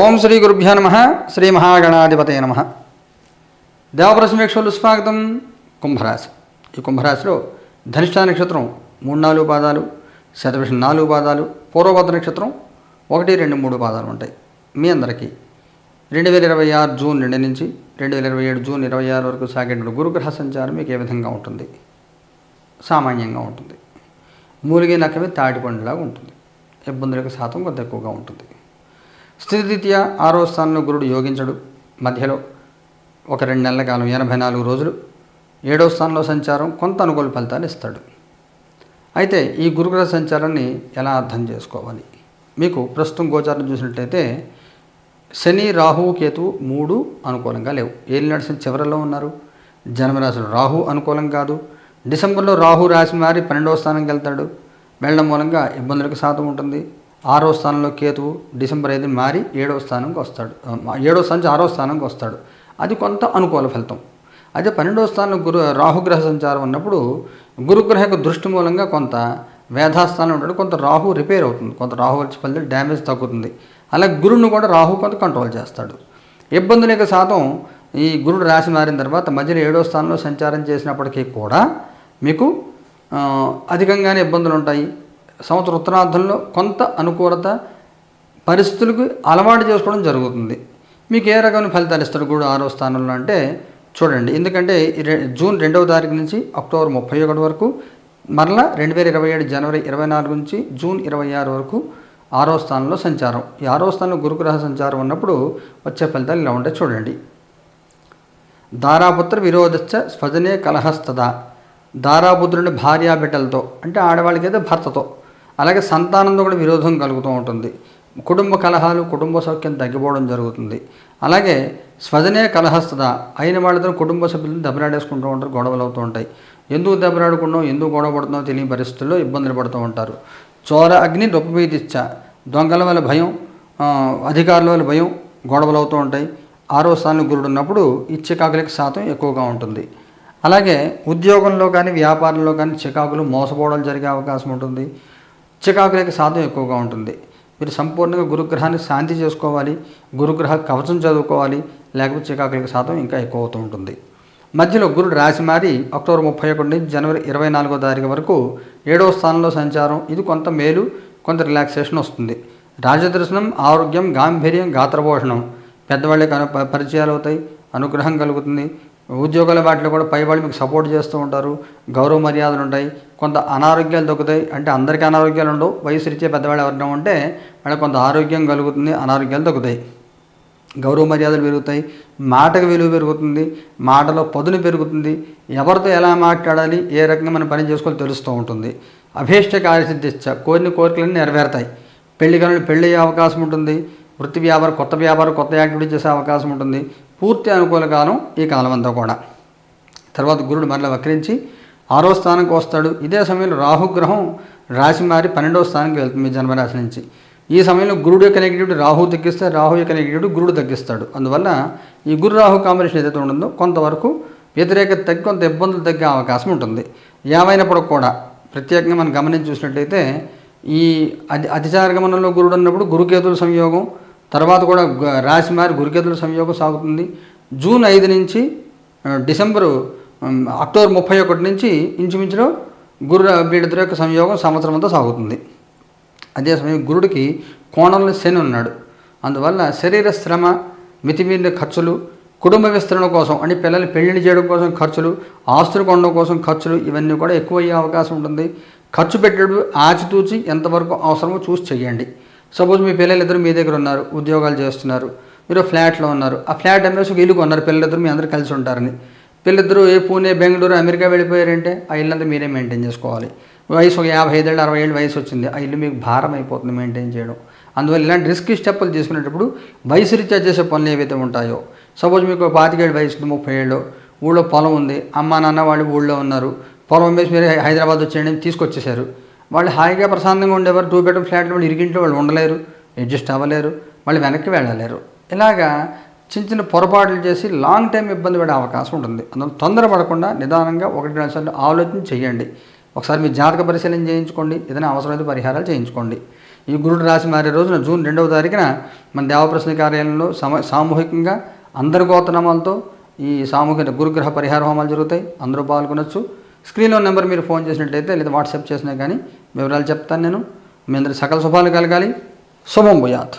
ఓం శ్రీ గురుభ్యో నమః. శ్రీ మహాగణాధిపతయ నమః. దేవప్రసమేక్షలు స్వాగతం. కుంభరాశి. ఈ కుంభరాశిలో ధనిష్ఠా నక్షత్రం 3-4 పాదాలు, శతభిషం 4 పాదాలు, పూర్వభద్ర నక్షత్రం 1, 2, 3 పాదాలు ఉంటాయి. మీ అందరికీ 2026 జూన్ 2 నుంచి 2027 జూన్ 26 వరకు సాగేటువంటి గురుగ్రహ సంచారం మీకు ఏ విధంగా ఉంటుంది? సామాన్యంగా ఉంటుంది. మూలిగే నక్కమే తాటిపండులాగా ఉంటుంది. ఇబ్బందులకు శాతం కొంత ఎక్కువగా ఉంటుంది. స్థితిరీత్యా 6వ స్థానంలో గురుడు యోగించడు. మధ్యలో ఒక 2 నెలల కాలం 84 రోజులు 7వ స్థానంలో సంచారం కొంత అనుకూల ఫలితాలు ఇస్తాడు. అయితే ఈ గురుగ్రహ సంచారాన్ని ఎలా అర్థం చేసుకోవాలి? మీకు ప్రస్తుతం గోచారం చూసినట్లయితే శని, రాహు, కేతువు 3 అనుకూలంగా లేవు. ఏలినాడు శని చివరలో ఉన్నారు. జన్మరాశిలో రాహు అనుకూలం కాదు. డిసెంబర్లో రాహు రాశి మారి 12వ స్థానంకి వెళ్తాడు. వెళ్ళడం మూలంగా ఇబ్బందులకు శాతం ఉంటుంది. 6వ స్థానంలో కేతువు డిసెంబర్ 5 మారి 7వ స్థానంకి వస్తాడు. 7వ స్థానం నుంచి 6వ స్థానంకి వస్తాడు. అది కొంత అనుకూల ఫలితం. అదే 12వ స్థానంలో రాహుగ్రహ సంచారం ఉన్నప్పుడు గురుగ్రహ యొక్క దృష్టి మూలంగా కొంత వేధాస్థానం ఉంటాడు. కొంత రాహు రిపేర్ అవుతుంది. కొంత రాహు వచ్చి ఫలితం డ్యామేజ్ తగ్గుతుంది. అలాగే గురువును కూడా రాహు కొంత కంట్రోల్ చేస్తాడు. ఇబ్బందుల యొక్క శాతం ఈ గురుడు రాశి మారిన తర్వాత మధ్యలో 7వ స్థానంలో సంచారం చేసినప్పటికీ కూడా మీకు అధికంగానే ఇబ్బందులు ఉంటాయి. సంవత్సర ఉత్తరార్ధంలో కొంత అనుకూలత పరిస్థితులకు అలవాటు చేసుకోవడం జరుగుతుంది. మీకు ఏ రకమైన ఫలితాలు ఇస్తాడు గురుడు 6వ స్థానంలో అంటే చూడండి. ఎందుకంటే జూన్ 2వ తారీఖు నుంచి అక్టోబర్ 31 వరకు, మరలా 2027 జనవరి 24 నుంచి జూన్ 26 వరకు 6వ స్థానంలో సంచారం. ఈ 6వ స్థానంలో గురుగ్రహ సంచారం ఉన్నప్పుడు వచ్చే ఫలితాలు ఇలా ఉంటాయి చూడండి. దారాపుత్ర విరోధశ్చ స్వజనే కలహస్తదా. దారాపుత్రుని భార్యాబిడ్డలతో అంటే ఆడవాళ్ళకైతే భర్తతో, అలాగే సంతానంతో కూడా విరోధం కలుగుతూ ఉంటుంది. కుటుంబ కలహాలు, కుటుంబ సౌఖ్యం తగ్గిపోవడం జరుగుతుంది. అలాగే స్వజనే కలహస్తదా, అయిన వాళ్ళతో కుటుంబ సభ్యులను దెబ్బలాడేసుకుంటూ ఉంటారు, గొడవలు అవుతూ ఉంటాయి. ఎందుకు దెబ్బలాడుకున్నావు, ఎందుకు గొడవ పడుతున్నావు తెలియని పరిస్థితుల్లో ఇబ్బందులు పడుతూ ఉంటారు. చోర అగ్ని రొప్పబీతిచ్చ, దొంగల వల్ల భయం, అధికారుల వల్ల భయం, గొడవలు అవుతూ ఉంటాయి. 6వ స్థానంలో గురుడు ఉన్నప్పుడు ఈ చికాకులకి శాతం ఎక్కువగా ఉంటుంది. అలాగే ఉద్యోగంలో కానీ వ్యాపారంలో కానీ చికాకులు, మోసపోవడం జరిగే అవకాశం ఉంటుంది. చికాకులకి శాతం ఎక్కువగా ఉంటుంది. మీరు సంపూర్ణంగా గురుగ్రహాన్ని శాంతి చేసుకోవాలి, గురుగ్రహ కవచం చదువుకోవాలి, లేకపోతే చికాకులకి శాతం ఇంకా ఎక్కువ అవుతూ ఉంటుంది. మధ్యలో గురుడు రాశి మారి అక్టోబర్ 31 నుంచి జనవరి 24వ తారీఖు వరకు 7వ స్థానంలో సంచారం. ఇది కొంత మేలు, కొంత రిలాక్సేషన్ వస్తుంది. రాజదర్శనం, ఆరోగ్యం, గాంభీర్యం, గాత్రపోషణం, పెద్దవాళ్ళకి పరిచయాలు అవుతాయి, అనుగ్రహం కలుగుతుంది. ఉద్యోగాల వాటిలో కూడా పై వాళ్ళు మీకు సపోర్ట్ చేస్తూ ఉంటారు, గౌరవ మర్యాదలు ఉంటాయి. కొంత అనారోగ్యాలు తగ్గుతాయి. అంటే అందరికీ అనారోగ్యాలు ఉండవు. వయసు రీత్యా పెద్దవాళ్ళు ఎవరైనా ఉంటే వాళ్ళకి కొంత ఆరోగ్యం కలుగుతుంది, అనారోగ్యాలు తగ్గుతాయి. గౌరవ మర్యాదలు పెరుగుతాయి, మాటకు విలువ పెరుగుతుంది, మాటలో పదును పెరుగుతుంది. ఎవరితో ఎలా మాట్లాడాలి, ఏ రకంగా మనం పని చేసుకోవాలో తెలుస్తూ ఉంటుంది. అభీష్ట కార్యసిద్ధిచ్చ, కోరిన కోరికలన్నీ నెరవేరుతాయి. పెళ్లి కాలంలో పెళ్ళి అయ్యే అవకాశం ఉంటుంది. వృత్తి వ్యాపారం, కొత్త యాక్టివిటీ చేసే అవకాశం ఉంటుంది. పూర్తి అనుకూల కాలం ఈ కాలం అంతా కూడా. తర్వాత గురుడు మరలా వక్రించి 6వ స్థానానికి వస్తాడు. ఇదే సమయంలో రాహుగ్రహం రాశి మారి 12వ స్థానానికి వెళ్తుంది మీ జన్మరాశి నుంచి. ఈ సమయంలో గురుడు యొక్క నెగిటివిటీ రాహు తగ్గిస్తే, రాహు యొక్క నెగిటివిటీ గురుడు తగ్గిస్తాడు. అందువల్ల ఈ గురు రాహు కాంబినేషన్ ఏదైతే ఉంటుందో కొంతవరకు వ్యతిరేకత తగ్గి కొంత ఇబ్బందులు తగ్గే అవకాశం ఉంటుంది. ఏమైనప్పుడు కూడా ప్రత్యేకంగా మనం గమనించి చూసినట్లయితే ఈ అతిచార గమనంలో గురుడు ఉన్నప్పుడు గురుకేతుల సంయోగం, తర్వాత కూడా రాశి మారి గురుకేతుల సంయోగం సాగుతుంది. జూన్ 5 నుంచి అక్టోబర్ 31 నుంచి ఇంచుమించులో వీళ్ళిద్దరి యొక్క సంయోగం సంవత్సరం అంతా సాగుతుంది. అదే సమయం గురుడికి కోణంలో శని ఉన్నాడు. అందువల్ల శరీర శ్రమ, మితిమీరిన ఖర్చులు, కుటుంబ విస్తరణ కోసం అంటే పిల్లల్ని పెళ్లిని చేయడం కోసం ఖర్చులు, ఆస్తులు కొనడం కోసం ఖర్చులు, ఇవన్నీ కూడా ఎక్కువ అయ్యే అవకాశం ఉంటుంది. ఖర్చు పెట్టేటప్పుడు ఆచితూచి ఎంతవరకు అవసరమో చూసి చెయ్యండి. సపోజ్ మీ పిల్లలిద్దరు మీ దగ్గర ఉన్నారు, ఉద్యోగాలు చేస్తున్నారు, మీరు ఫ్లాట్లో ఉన్నారు. ఆ ఫ్లాట్ అమ్మేసి ఒక ఇల్లు కొన్నారు, పిల్లలిద్దరు మీ అందరూ కలిసి ఉంటారని. పిల్లలిద్దరూ పూణే, బెంగళూరు, అమెరికా వెళ్ళిపోయారంటే ఆ ఇల్లంతా మీరే మెయింటైన్ చేసుకోవాలి. వయసు ఒక 55 ఏళ్ళు 60 ఏళ్ళు వయసు వచ్చింది, ఆ ఇల్లు మీకు భారం అయిపోతుంది మెయింటైన్ చేయడం. అందువల్ల ఇలాంటి రిస్క్ స్టెప్పులు తీసుకునేటప్పుడు వయసు రీత్యా చేసే పనులు ఏవైతే ఉంటాయో, సపోజ్ మీకు 25 ఏళ్ళు వయసు, 30 ఏళ్ళు, ఊళ్ళో పొలం ఉంది, అమ్మ నాన్న వాళ్ళు ఊళ్ళో ఉన్నారు, పొలం అమ్మేసి మీరు హైదరాబాద్ వచ్చేయండి తీసుకొచ్చేసారు. వాళ్ళు హాయిగా ప్రశాంతంగా ఉండేవారు. 2 బెడ్రూమ్ ఫ్లాట్లో వాళ్ళు ఇరిగింట్లో వాళ్ళు ఉండలేరు, అడ్జస్ట్ అవ్వలేరు, వాళ్ళు వెనక్కి వెళ్ళలేరు. ఇలాగా చిన్న పొరపాట్లు చేసి లాంగ్ టైం ఇబ్బంది పడే అవకాశం ఉంటుంది. అందులో తొందరపడకుండా నిదానంగా 1-2 సార్లు ఆలోచన చేయండి. ఒకసారి మీ జాతక పరిశీలన చేయించుకోండి, ఏదైనా అవసరమైతే పరిహారాలు చేయించుకోండి. ఈ గురుడు రాశి మారే రోజున జూన్ 2వ తారీఖున మన దేవప్రశ్న కార్యాలయంలో సామూహికంగా అందరి గోత్రనామాలతో ఈ సామూహిక గురుగ్రహ పరిహార హోమాలు జరుగుతాయి. అందరూ పాల్గొనొచ్చు. స్క్రీన్లో నెంబర్ మీరు ఫోన్ చేసినట్టయితే లేదా వాట్సాప్ చేసినా కానీ వివరాలు చెప్తాను నేను. మీ అందరి సకల శుభాలు కలగాలి. శుభం భూయాత్.